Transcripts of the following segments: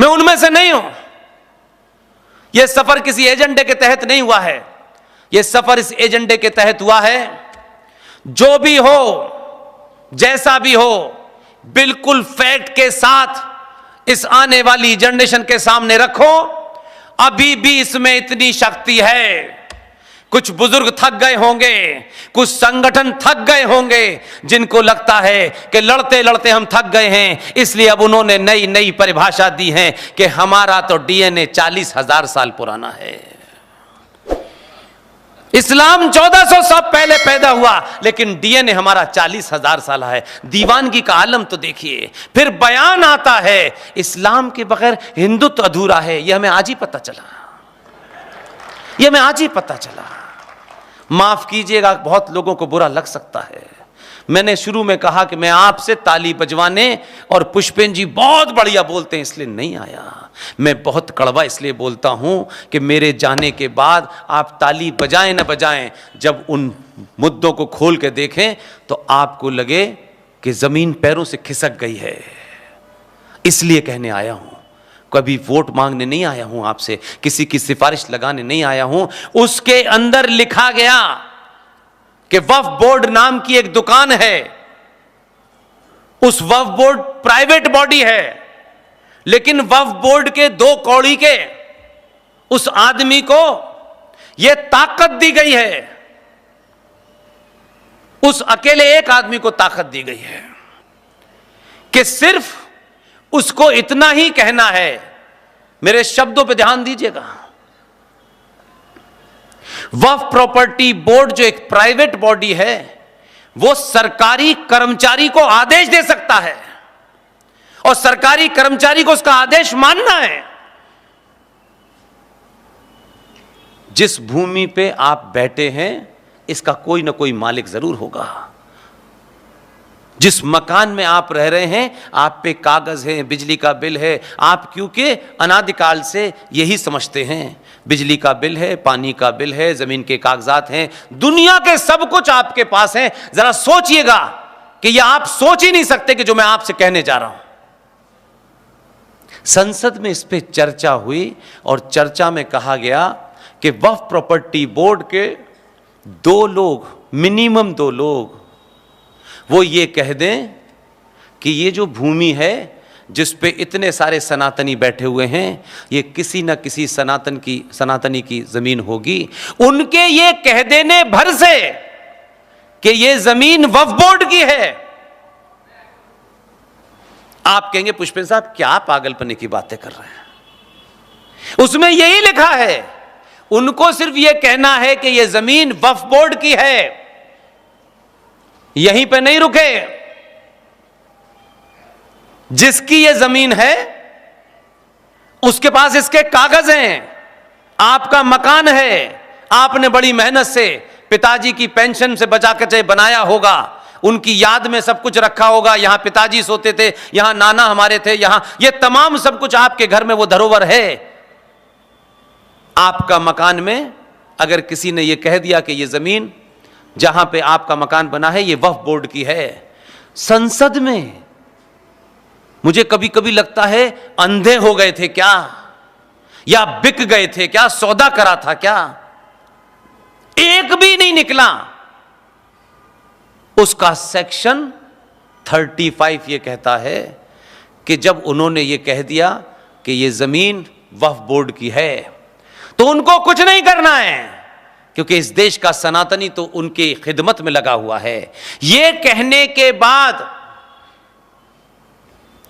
मैं उनमें से नहीं हूं। यह सफर किसी एजेंडे के तहत नहीं हुआ है, यह सफर इस एजेंडे के तहत हुआ है, जो भी हो जैसा भी हो, बिल्कुल फैक्ट के साथ इस आने वाली जनरेशन के सामने रखो। अभी भी इसमें इतनी शक्ति है। कुछ बुजुर्ग थक गए होंगे, कुछ संगठन थक गए होंगे, जिनको लगता है कि लड़ते लड़ते हम थक गए हैं, इसलिए अब उन्होंने नई नई परिभाषा दी है कि हमारा तो डीएनए 40,000 साल पुराना है। इस्लाम 1400 साल पहले पैदा हुआ, लेकिन डीएनए हमारा 40,000 साल है। दीवानगी का आलम तो देखिए। फिर बयान आता है इस्लाम के बगैर हिंदुत्व अधूरा है। यह हमें आज ही पता चला, यह हमें आज ही पता चला। माफ कीजिएगा, बहुत लोगों को बुरा लग सकता है। मैंने शुरू में कहा कि मैं आपसे ताली बजवाने, और पुष्पेन जी बहुत बढ़िया बोलते हैं इसलिए नहीं आया। मैं बहुत कड़वा इसलिए बोलता हूं कि मेरे जाने के बाद आप ताली बजाएं न बजाएं, जब उन मुद्दों को खोल के देखें तो आपको लगे कि जमीन पैरों से खिसक गई है। इसलिए कहने आया हूं, कभी वोट मांगने नहीं आया हूं आपसे, किसी की सिफारिश लगाने नहीं आया हूं। उसके अंदर लिखा गया कि वक्फ बोर्ड नाम की एक दुकान है, उस वक्फ बोर्ड प्राइवेट बॉडी है, लेकिन वक्फ बोर्ड के 2 कौड़ी के उस आदमी को यह ताकत दी गई है, उस अकेले एक आदमी को ताकत दी गई है कि सिर्फ उसको इतना ही कहना है। मेरे शब्दों पे ध्यान दीजिएगा। वक्फ प्रॉपर्टी बोर्ड जो एक प्राइवेट बॉडी है, वो सरकारी कर्मचारी को आदेश दे सकता है, और सरकारी कर्मचारी को उसका आदेश मानना है। जिस भूमि पे आप बैठे हैं, इसका कोई ना कोई मालिक जरूर होगा। जिस मकान में आप रह रहे हैं, आप पे कागज है, बिजली का बिल है। आप क्योंकि अनादिकाल से यही समझते हैं, बिजली का बिल है, पानी का बिल है, जमीन के कागजात हैं, दुनिया के सब कुछ आपके पास है। जरा सोचिएगा कि यह आप सोच ही नहीं सकते कि जो मैं आपसे कहने जा रहा हूं। संसद में इस पे चर्चा हुई, और चर्चा में कहा गया कि वक्फ प्रॉपर्टी बोर्ड के 2 लोग, मिनिमम 2 लोग, वो ये कह दें कि ये जो भूमि है जिस पे इतने सारे सनातनी बैठे हुए हैं, ये किसी न किसी सनातनी की जमीन होगी। उनके ये कह देने भर से कि ये जमीन वक्फ बोर्ड की है, आप कहेंगे पुष्पेन साहब क्या पागलपने की बातें कर रहे हैं। उसमें यही लिखा है, उनको सिर्फ यह कहना है कि यह जमीन वक्फ बोर्ड की है। यहीं पे नहीं रुके, जिसकी यह जमीन है उसके पास इसके कागज हैं, आपका मकान है, आपने बड़ी मेहनत से पिताजी की पेंशन से बचा कर चाहे बनाया होगा, उनकी याद में सब कुछ रखा होगा। यहां पिताजी सोते थे, यहां नाना हमारे थे, यहां ये तमाम सब कुछ आपके घर में वो धरोहर है। आपका मकान में अगर किसी ने यह कह दिया कि यह जमीन जहां पे आपका मकान बना है ये वक्फ बोर्ड की है, संसद में मुझे कभी कभी लगता है अंधे हो गए थे क्या, या बिक गए थे क्या, सौदा करा था क्या। एक भी नहीं निकला। उसका सेक्शन 35 ये कहता है कि जब उन्होंने ये कह दिया कि ये जमीन वक्फ बोर्ड की है, तो उनको कुछ नहीं करना है, क्योंकि इस देश का सनातनी तो उनकी खिदमत में लगा हुआ है। यह कहने के बाद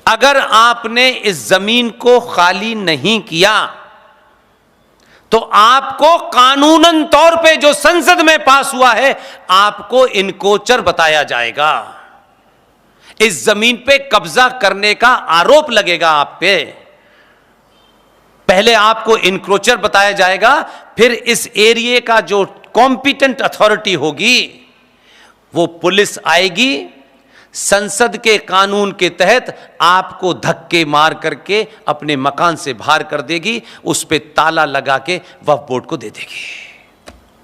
अगर आपने इस जमीन को खाली नहीं किया, तो आपको कानूनन तौर पे जो संसद में पास हुआ है, आपको इनकोचर बताया जाएगा। इस जमीन पे कब्जा करने का आरोप लगेगा आप पे। पहले आपको इनक्रोचर बताया जाएगा, फिर इस एरिया का जो कॉम्पिटेंट अथॉरिटी होगी वो पुलिस आएगी, संसद के कानून के तहत आपको धक्के मार करके अपने मकान से बाहर कर देगी, उस पे ताला लगा के वक्फ बोर्ड को दे देगी।